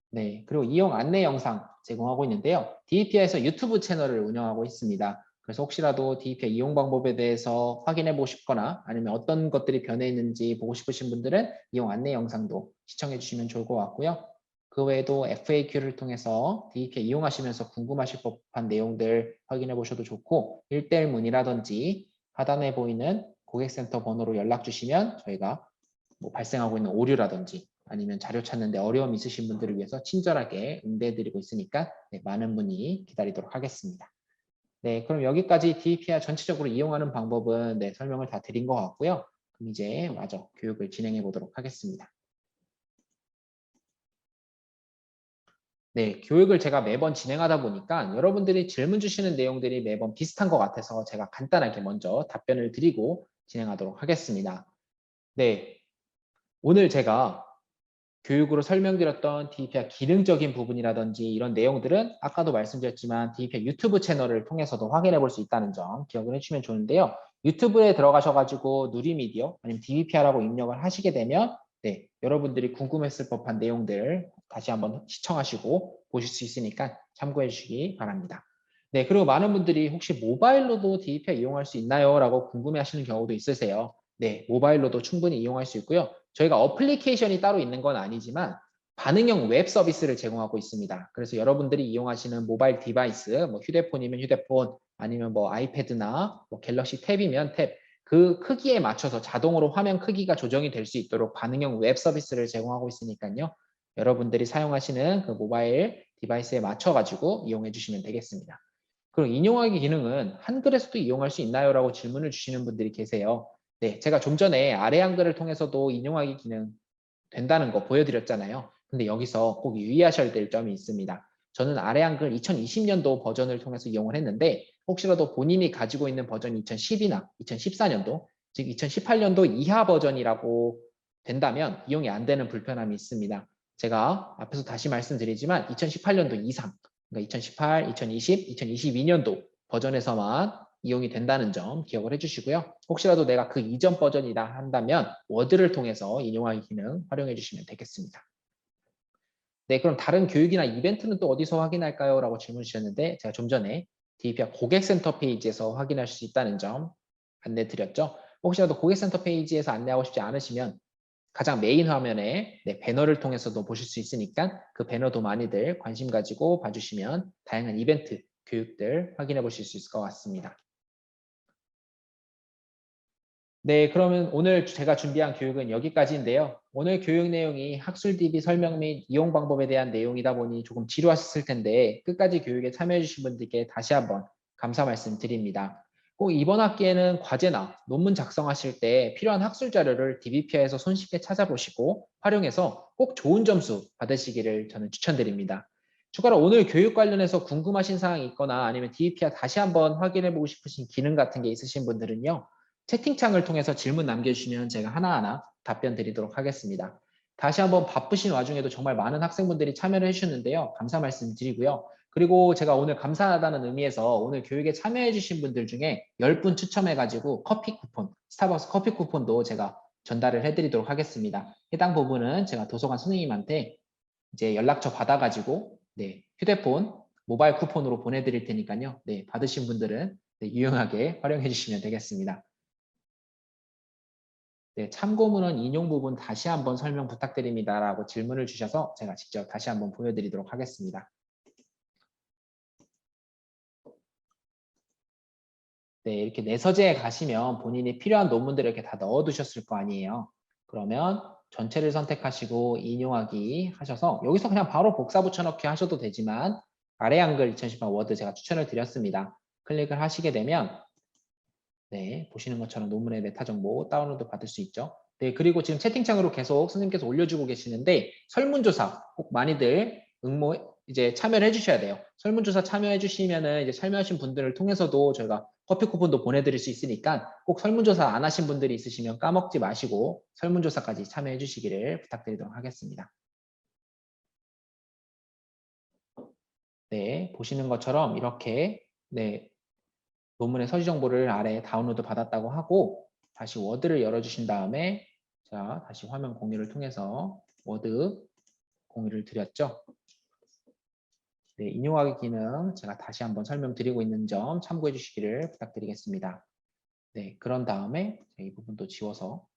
네, 그리고 이용 안내 영상 제공하고 있는데요. DEP에서 유튜브 채널을 운영하고 있습니다. 그래서 혹시라도 DEP 이용 방법에 대해서 확인해 보고 싶거나 아니면 어떤 것들이 변해 있는지 보고 싶으신 분들은 이용 안내 영상도 시청해 주시면 좋을 것 같고요. 그 외에도 FAQ를 통해서 DEP 이용하시면서 궁금하실 법한 내용들 확인해 보셔도 좋고 1:1 문의라든지 하단에 보이는 고객센터 번호로 연락 주시면 저희가 뭐 발생하고 있는 오류라든지 아니면 자료 찾는데 어려움 있으신 분들을 위해서 친절하게 응대해드리고 있으니까 네, 많은 문의 기다리도록 하겠습니다. 네, 그럼 여기까지 DEPR 전체적으로 이용하는 방법은 네, 설명을 다 드린 것 같고요. 그럼 이제 마저 교육을 진행해 보도록 하겠습니다. 네, 교육을 제가 매번 진행하다 보니까 여러분들이 질문 주시는 내용들이 매번 비슷한 것 같아서 제가 간단하게 먼저 답변을 드리고 진행하도록 하겠습니다. 네, 오늘 제가 교육으로 설명드렸던 DEPR 기능적인 부분이라든지 이런 내용들은 아까도 말씀드렸지만 DEPR 유튜브 채널을 통해서도 확인해 볼 수 있다는 점 기억을 해주시면 좋은데요. 유튜브에 들어가셔가지고 누리미디어 아니면 DEPR라고 입력을 하시게 되면 네, 여러분들이 궁금했을 법한 내용들 다시 한번 시청하시고 보실 수 있으니까 참고해 주시기 바랍니다. 네, 그리고 많은 분들이 혹시 모바일로도 DEPR 이용할 수 있나요? 라고 궁금해 하시는 경우도 있으세요. 네, 모바일로도 충분히 이용할 수 있고요. 저희가 어플리케이션이 따로 있는 건 아니지만 반응형 웹 서비스를 제공하고 있습니다. 그래서 여러분들이 이용하시는 모바일 디바이스, 뭐 휴대폰이면 휴대폰, 아니면 뭐 아이패드나 뭐 갤럭시 탭이면 탭, 그 크기에 맞춰서 자동으로 화면 크기가 조정이 될 수 있도록 반응형 웹 서비스를 제공하고 있으니까요. 여러분들이 사용하시는 그 모바일 디바이스에 맞춰가지고 이용해 주시면 되겠습니다. 그럼 인용하기 기능은 한글에서도 이용할 수 있나요? 라고 질문을 주시는 분들이 계세요. 네, 제가 좀 전에 아래 한글을 통해서도 인용하기 기능 된다는 거 보여드렸잖아요. 근데 여기서 꼭 유의하셔야 될 점이 있습니다. 저는 아래 한글 2020년도 버전을 통해서 이용을 했는데 혹시라도 본인이 가지고 있는 버전이 2010이나 2014년도, 즉 2018년도 이하 버전이라고 된다면 이용이 안 되는 불편함이 있습니다. 제가 앞에서 다시 말씀드리지만 2018년도 이상, 그러니까 2018, 2020, 2022년도 버전에서만 이용이 된다는 점 기억을 해주시고요. 혹시라도 내가 그 이전 버전이다 한다면 워드를 통해서 인용하기 기능 활용해 주시면 되겠습니다. 네, 그럼 다른 교육이나 이벤트는 또 어디서 확인할까요? 라고 질문 주셨는데 제가 좀 전에 DEPR 고객센터 페이지에서 확인할 수 있다는 점 안내 드렸죠. 혹시라도 고객센터 페이지에서 안내하고 싶지 않으시면 가장 메인 화면에 네, 배너를 통해서도 보실 수 있으니까 그 배너도 많이들 관심 가지고 봐주시면 다양한 이벤트, 교육들 확인해 보실 수 있을 것 같습니다. 네, 그러면 오늘 제가 준비한 교육은 여기까지인데요. 오늘 교육 내용이 학술 DB 설명 및 이용 방법에 대한 내용이다 보니 조금 지루하셨을 텐데 끝까지 교육에 참여해 주신 분들께 다시 한번 감사 말씀 드립니다. 꼭 이번 학기에는 과제나 논문 작성하실 때 필요한 학술 자료를 DBP에서 손쉽게 찾아보시고 활용해서 꼭 좋은 점수 받으시기를 저는 추천드립니다. 추가로 오늘 교육 관련해서 궁금하신 사항이 있거나 아니면 DBP와 다시 한번 확인해 보고 싶으신 기능 같은 게 있으신 분들은요. 채팅창을 통해서 질문 남겨주시면 제가 하나하나 답변 드리도록 하겠습니다. 다시 한번 바쁘신 와중에도 정말 많은 학생분들이 참여를 해주셨는데요. 감사 말씀 드리고요. 그리고 제가 오늘 감사하다는 의미에서 오늘 교육에 참여해주신 분들 중에 10분 추첨해가지고 커피 쿠폰, 스타벅스 커피 쿠폰도 제가 전달을 해드리도록 하겠습니다. 해당 부분은 제가 도서관 선생님한테 이제 연락처 받아가지고 네, 휴대폰, 모바일 쿠폰으로 보내드릴 테니까요. 네, 받으신 분들은 네, 유용하게 활용해 주시면 되겠습니다. 네, 참고문헌 인용 부분 다시 한번 설명 부탁드립니다라고 질문을 주셔서 제가 직접 다시 한번 보여드리도록 하겠습니다. 네, 이렇게 내서재에 가시면 본인이 필요한 논문들을 이렇게 다 넣어두셨을 거 아니에요. 그러면 전체를 선택하시고 인용하기 하셔서 여기서 그냥 바로 복사 붙여넣기 하셔도 되지만 아래 한글 2018 워드 제가 추천을 드렸습니다. 클릭을 하시게 되면 네, 보시는 것처럼 논문의 메타 정보 다운로드 받을 수 있죠. 네, 그리고 지금 채팅창으로 계속 선생님께서 올려주고 계시는데 설문조사 꼭 많이들 이제 참여를 해주셔야 돼요. 설문조사 참여해주시면은 이제 참여하신 분들을 통해서도 저희가 커피 쿠폰도 보내드릴 수 있으니까 꼭 설문조사 안 하신 분들이 있으시면 까먹지 마시고 설문조사까지 참여해주시기를 부탁드리도록 하겠습니다. 네, 보시는 것처럼 이렇게 네, 논문의 서식 정보를 아래 다운로드 받았다고 하고 다시 워드를 열어주신 다음에 자 다시 화면 공유를 통해서 워드 공유를 드렸죠. 네, 인용하기 기능 제가 다시 한번 설명드리고 있는 점 참고해 주시기를 부탁드리겠습니다. 네, 그런 다음에 이 부분도 지워서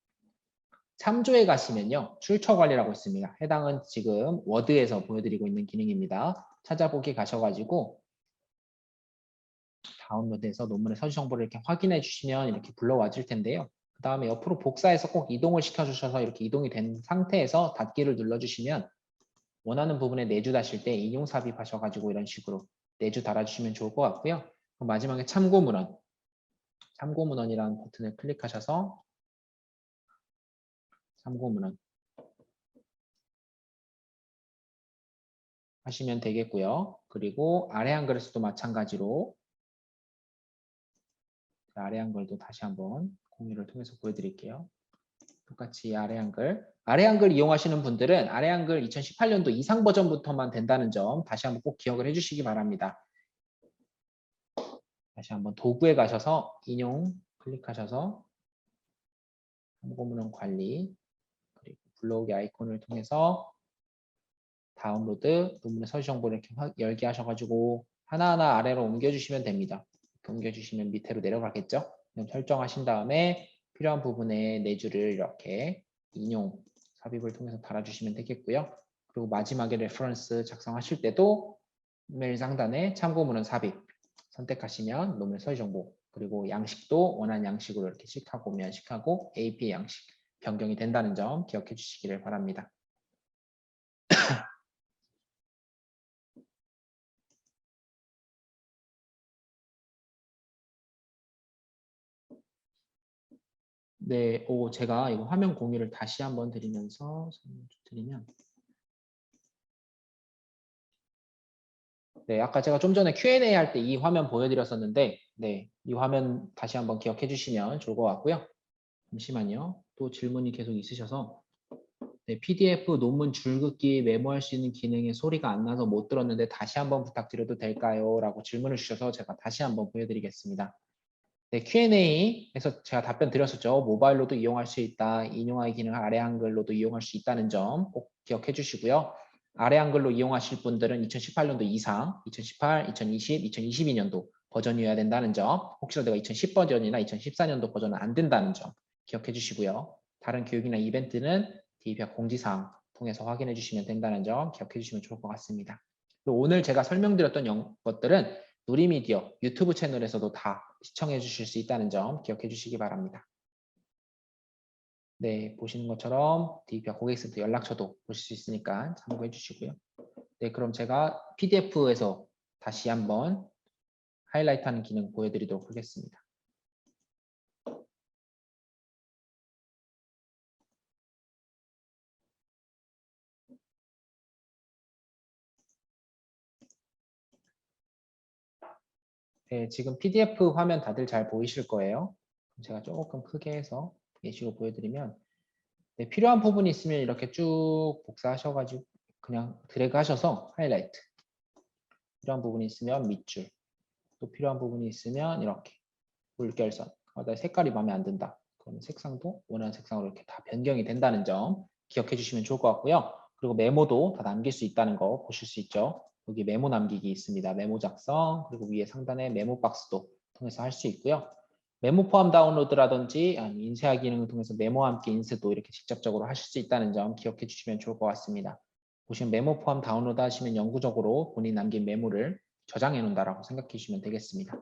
참조에 가시면요. 출처 관리라고 있습니다. 해당은 지금 워드에서 보여드리고 있는 기능입니다. 찾아보기 가셔가지고 다운로드해서 논문의 서식 정보를 이렇게 확인해 주시면 이렇게 불러와 줄 텐데요. 그 다음에 옆으로 복사해서 꼭 이동을 시켜 주셔서 이렇게 이동이 된 상태에서 닫기를 눌러 주시면 원하는 부분에 내주 다실 때 인용 삽입하셔가지고 이런 식으로 내주 달아주시면 좋을 것 같고요. 그럼 마지막에 참고 문헌, 참고 문헌이라는 버튼을 클릭하셔서 참고 문헌 하시면 되겠고요. 그리고 아래 한글에서도 마찬가지로 아래 한글도 다시 한번 공유를 통해서 보여드릴게요. 똑같이 아래 한글 이용하시는 분들은 아래 한글 2018년도 이상 버전부터만 된다는 점 다시 한번 꼭 기억을 해주시기 바랍니다. 다시 한번 도구에 가셔서 인용 클릭하셔서 참고문헌 관리 그리고 블로그 아이콘을 통해서 다운로드 논문의 서식 정보를 이렇게 열게 하셔가지고 하나하나 아래로 옮겨주시면 됩니다. 옮겨주시면 밑으로 내려가겠죠. 설정하신 다음에 필요한 부분에 내주를 이렇게 인용 삽입을 통해서 달아주시면 되겠고요. 그리고 마지막에 레퍼런스 작성하실 때도 메일 상단에 참고문헌 삽입 선택하시면 논문의 서식 정보 그리고 양식도 원하는 양식으로 이렇게 식하고 면식하고 APA 양식 변경이 된다는 점 기억해 주시기를 바랍니다. 네, 제가 이거 화면 공유를 다시 한번 드리면서 설명 드리면 네, 아까 제가 좀 전에 Q&A 할 때 이 화면 보여드렸었는데 네, 이 화면 다시 한번 기억해 주시면 좋을 것 같고요. 잠시만요. 또 질문이 계속 있으셔서 네, PDF 논문 줄긋기 메모할 수 있는 기능에 소리가 안 나서 못 들었는데 다시 한번 부탁드려도 될까요? 라고 질문을 주셔서 제가 다시 한번 보여드리겠습니다. 네, Q&A에서 제가 답변 드렸었죠. 모바일로도 이용할 수 있다. 인용하기 기능을 아래 한글로도 이용할 수 있다는 점 꼭 기억해 주시고요. 아래 한글로 이용하실 분들은 2018년도 이상, 2018, 2020, 2022년도 버전이어야 된다는 점, 혹시라도 내가 2010 버전이나 2014년도 버전은 안 된다는 점 기억해 주시고요. 다른 교육이나 이벤트는 DB학 공지사항 통해서 확인해 주시면 된다는 점 기억해 주시면 좋을 것 같습니다. 오늘 제가 설명드렸던 것들은 누리미디어 유튜브 채널에서도 다 시청해 주실 수 있다는 점 기억해 주시기 바랍니다. 네, 보시는 것처럼 DB학 고객센터 연락처도 보실 수 있으니까 참고해 주시고요. 네, 그럼 제가 PDF에서 다시 한번 하이라이트하는 기능 보여드리도록 하겠습니다. 네, 지금 PDF 화면 다들 잘 보이실 거예요. 제가 조금 크게 해서 예시로 보여드리면 네, 필요한 부분이 있으면 이렇게 쭉 복사하셔가지고 그냥 드래그 하셔서 하이라이트 필요한 부분이 있으면 밑줄 또 필요한 부분이 있으면 이렇게 물결선 나 색깔이 마음에 안 든다 그러면 색상도 원하는 색상으로 이렇게 다 변경이 된다는 점 기억해 주시면 좋을 것 같고요. 그리고 메모도 다 남길 수 있다는 거 보실 수 있죠. 여기 메모 남기기 있습니다. 메모 작성 그리고 위에 상단에 메모 박스도 통해서 할 수 있고요. 메모 포함 다운로드라든지 아니면 인쇄하기 기능을 통해서 메모와 함께 인쇄도 이렇게 직접적으로 하실 수 있다는 점 기억해 주시면 좋을 것 같습니다. 보시면 메모 포함 다운로드 하시면 영구적으로 본인 남긴 메모를 저장해 놓는다라고 생각해 주시면 되겠습니다.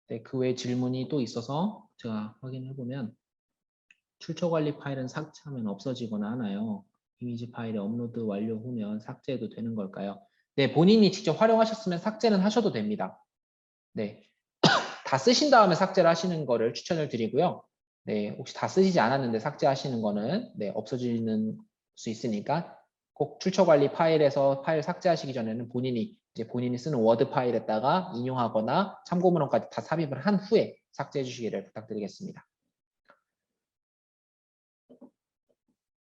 네, 그 외에 질문이 또 있어서 제가 확인해 보면 출처 관리 파일은 삭제하면 없어지거나 하나요? 이미지 파일이 업로드 완료 후면 삭제해도 되는 걸까요? 네, 본인이 직접 활용하셨으면 삭제는 하셔도 됩니다. 네, 다 쓰신 다음에 삭제를 하시는 거를 추천을 드리고요. 네, 혹시 다 쓰시지 않았는데 삭제하시는 거는 네, 없어지는 수 있으니까 꼭 출처 관리 파일에서 파일 삭제하시기 전에는 본인이 쓰는 워드 파일에다가 인용하거나 참고문헌까지 다 삽입을 한 후에 삭제해 주시기를 부탁드리겠습니다.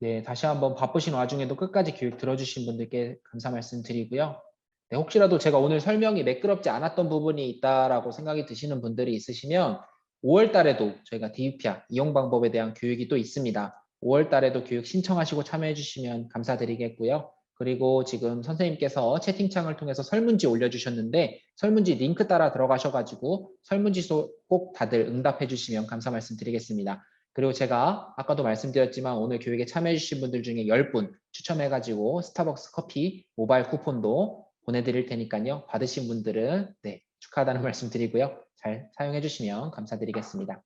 네, 다시 한번 바쁘신 와중에도 끝까지 교육 들어주신 분들께 감사 말씀드리고요. 네, 혹시라도 제가 오늘 설명이 매끄럽지 않았던 부분이 있다라고 생각이 드시는 분들이 있으시면 5월 달에도 저희가 DVPR 이용 방법에 대한 교육이 또 있습니다. 5월 달에도 교육 신청하시고 참여해 주시면 감사드리겠고요. 그리고 지금 선생님께서 채팅창을 통해서 설문지 올려주셨는데 설문지 링크 따라 들어가셔가지고 설문지 꼭 다들 응답해 주시면 감사 말씀드리겠습니다. 그리고 제가 아까도 말씀드렸지만 오늘 교육에 참여해 주신 분들 중에 10분 추첨해가지고 스타벅스 커피 모바일 쿠폰도 보내드릴 테니까요. 받으신 분들은 네, 축하하다는 말씀 드리고요. 잘 사용해 주시면 감사드리겠습니다.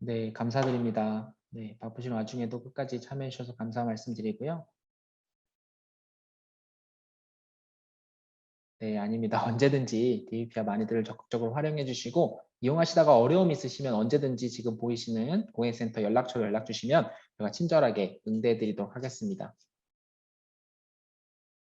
네, 감사드립니다. 네, 바쁘신 와중에도 끝까지 참여해 주셔서 감사 말씀드리고요. 네, 아닙니다. 언제든지 DVPR 많이들 적극적으로 활용해 주시고 이용하시다가 어려움 있으시면 언제든지 지금 보이시는 공익센터 연락처로 연락 주시면 제가 친절하게 응대해 드리도록 하겠습니다.